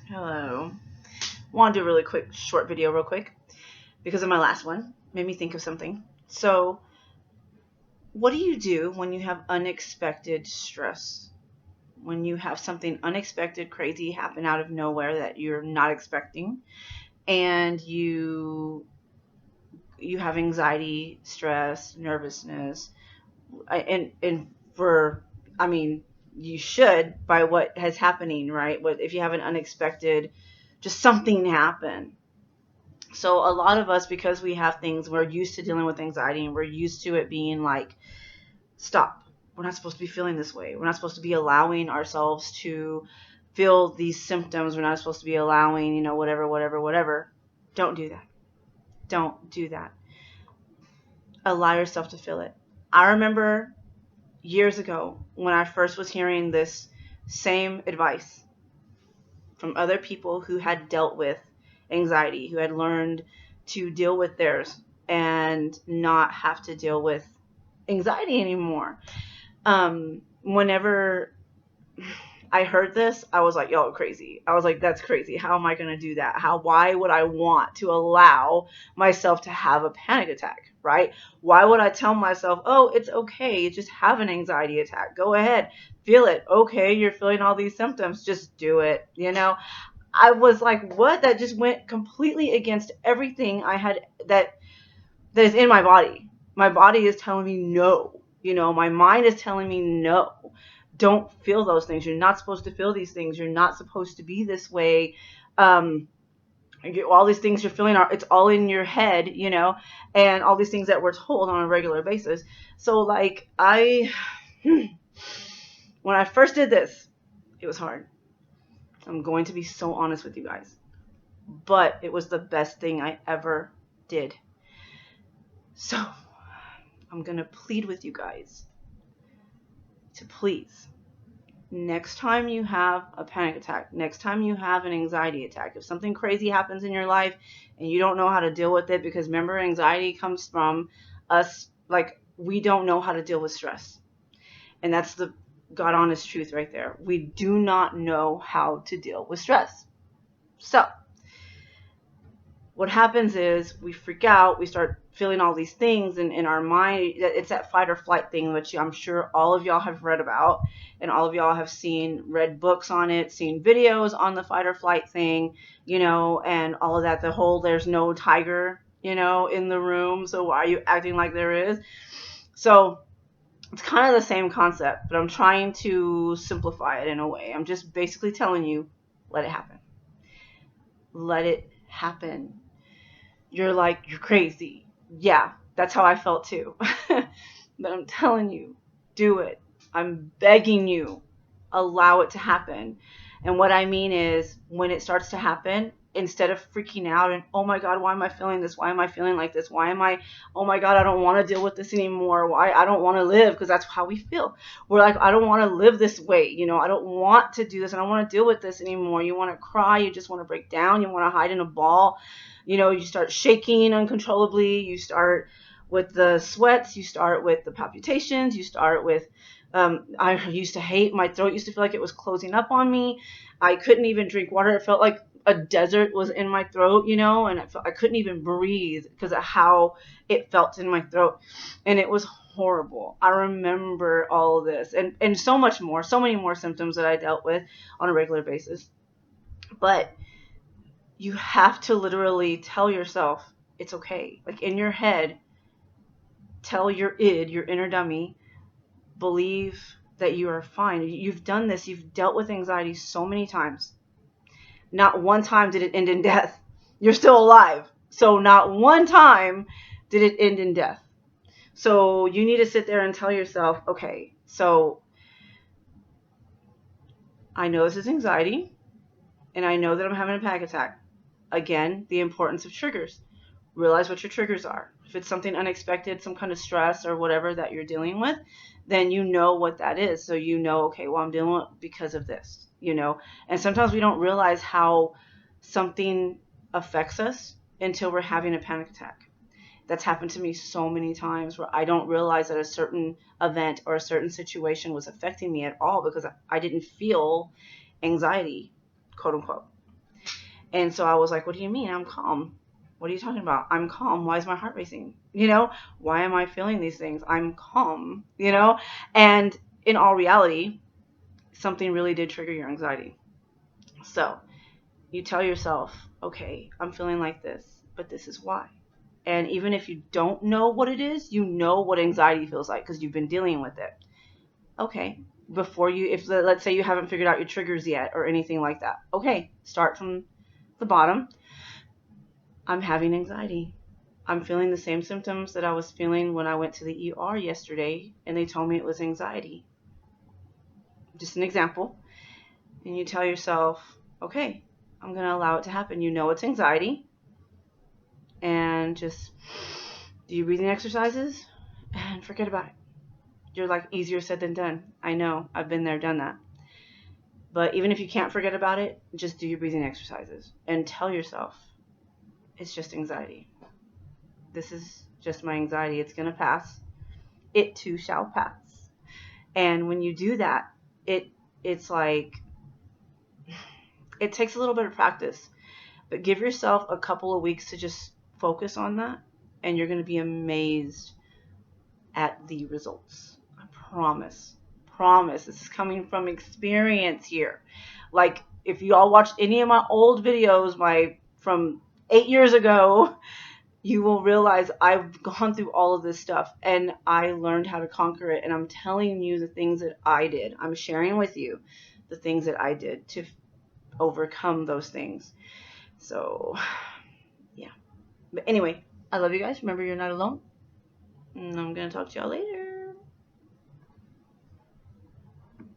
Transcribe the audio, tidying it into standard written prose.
Hello. Want to do a really quick, short video real quick because of my last one. Made me think of something. So, what do you do when you have unexpected stress? When you have something unexpected, crazy happen out of nowhere that you're not expecting, and you have anxiety, stress, nervousness, and for I mean, you should by what is happening, right? What if you have an unexpected, just something happen. So a lot of us, because we have things, we're used to dealing with anxiety and we're used to it being like, stop. We're not supposed to be feeling this way. We're not supposed to be allowing ourselves to feel these symptoms. We're not supposed to be allowing, whatever, whatever, whatever. Don't do that. Don't do that. Allow yourself to feel it. I remember years ago when I first was hearing this same advice from other people who had dealt with anxiety, who had learned to deal with theirs and not have to deal with anxiety anymore. Whenever I heard this, I was like, y'all crazy. I was like, that's crazy. How am I going to do that? Why would I want to allow myself to have a panic attack, right? Why would I tell myself, oh, it's okay. Just have an anxiety attack. Go ahead. Feel it. Okay. You're feeling all these symptoms. Just do it. I was like, what? That just went completely against everything I had that is in my body. My body is telling me no. My mind is telling me no. Don't feel those things. You're not supposed to feel these things. You're not supposed to be this way. All these things you're feeling it's all in your head, and all these things that we're told on a regular basis. So like when I first did this, it was hard. I'm going to be so honest with you guys. But it was the best thing I ever did. So I'm going to plead with you guys to please, next time you have a panic attack, next time you have an anxiety attack, if something crazy happens in your life and you don't know how to deal with it, because remember, anxiety comes from us, like, we don't know how to deal with stress. And that's the God honest truth right there. We do not know how to deal with stress. So what happens is we freak out, we start feeling all these things in our mind. It's that fight or flight thing, which I'm sure all of y'all have read about, and all of y'all have read books on it, seen videos on the fight or flight thing, and all of that. The whole there's no tiger, in the room, so why are you acting like there is? So it's kind of the same concept, but I'm trying to simplify it in a way. I'm just basically telling you, let it happen. Let it happen. You're like, you're crazy. Yeah, that's how I felt too. But I'm telling you, do it. I'm begging you, allow it to happen. And what I mean is, when it starts to happen, instead of freaking out and, oh my God, why am I feeling this? Why am I feeling like this? Oh my God, I don't want to deal with this anymore. Why? I don't want to live, because that's how we feel. We're like, I don't want to live this way. I don't want to do this. I don't want to deal with this anymore. You want to cry. You just want to break down. You want to hide in a ball. You start shaking uncontrollably. You start with the sweats. You start with the palpitations. You start with, I used to hate, my throat used to feel like it was closing up on me. I couldn't even drink water. It felt like a desert was in my throat, and I couldn't even breathe because of how it felt in my throat. And it was horrible. I remember all of this and so much more, so many more symptoms that I dealt with on a regular basis. But you have to literally tell yourself it's okay. Like, in your head, tell your inner dummy, believe that you are fine. You've done this. You've dealt with anxiety so many times. Not one time did it end in death. You're still alive. So not one time did it end in death. So you need to sit there and tell yourself, okay, so I know this is anxiety, and I know that I'm having a panic attack. Again, the importance of triggers. Realize what your triggers are. If it's something unexpected, some kind of stress or whatever that you're dealing with, then you know what that is. So okay, well, I'm dealing with it because of this, And sometimes we don't realize how something affects us until we're having a panic attack. That's happened to me so many times, where I don't realize that a certain event or a certain situation was affecting me at all, because I didn't feel anxiety, quote unquote. And so I was like, what do you mean? I'm calm. What are you talking about? I'm calm. Why is my heart racing? Why am I feeling these things? I'm calm, And in all reality, something really did trigger your anxiety. So you tell yourself, okay, I'm feeling like this, but this is why. And even if you don't know what it is, you know what anxiety feels like because you've been dealing with it. Okay, if let's say you haven't figured out your triggers yet or anything like that. Okay, start from the bottom. I'm having anxiety. I'm feeling the same symptoms that I was feeling when I went to the ER yesterday and they told me it was anxiety. Just an example. And you tell yourself, okay, I'm going to allow it to happen. You know it's anxiety. And just do your breathing exercises and forget about it. You're like, easier said than done. I know. I've been there, done that. But even if you can't forget about it, just do your breathing exercises and tell yourself, it's just anxiety. This is just my anxiety. It's going to pass. It too shall pass. And when you do that, it's like, it takes a little bit of practice, but give yourself a couple of weeks to just focus on that, and you're going to be amazed at the results. I promise. This is coming from experience here. Like, if you all watched any of my old videos, from 8 years ago, you will realize I've gone through all of this stuff and I learned how to conquer it. And I'm telling you the things that I did. I'm sharing with you the things that I did to overcome those things. So, yeah. But anyway, I love you guys. Remember, you're not alone. And I'm going to talk to y'all later.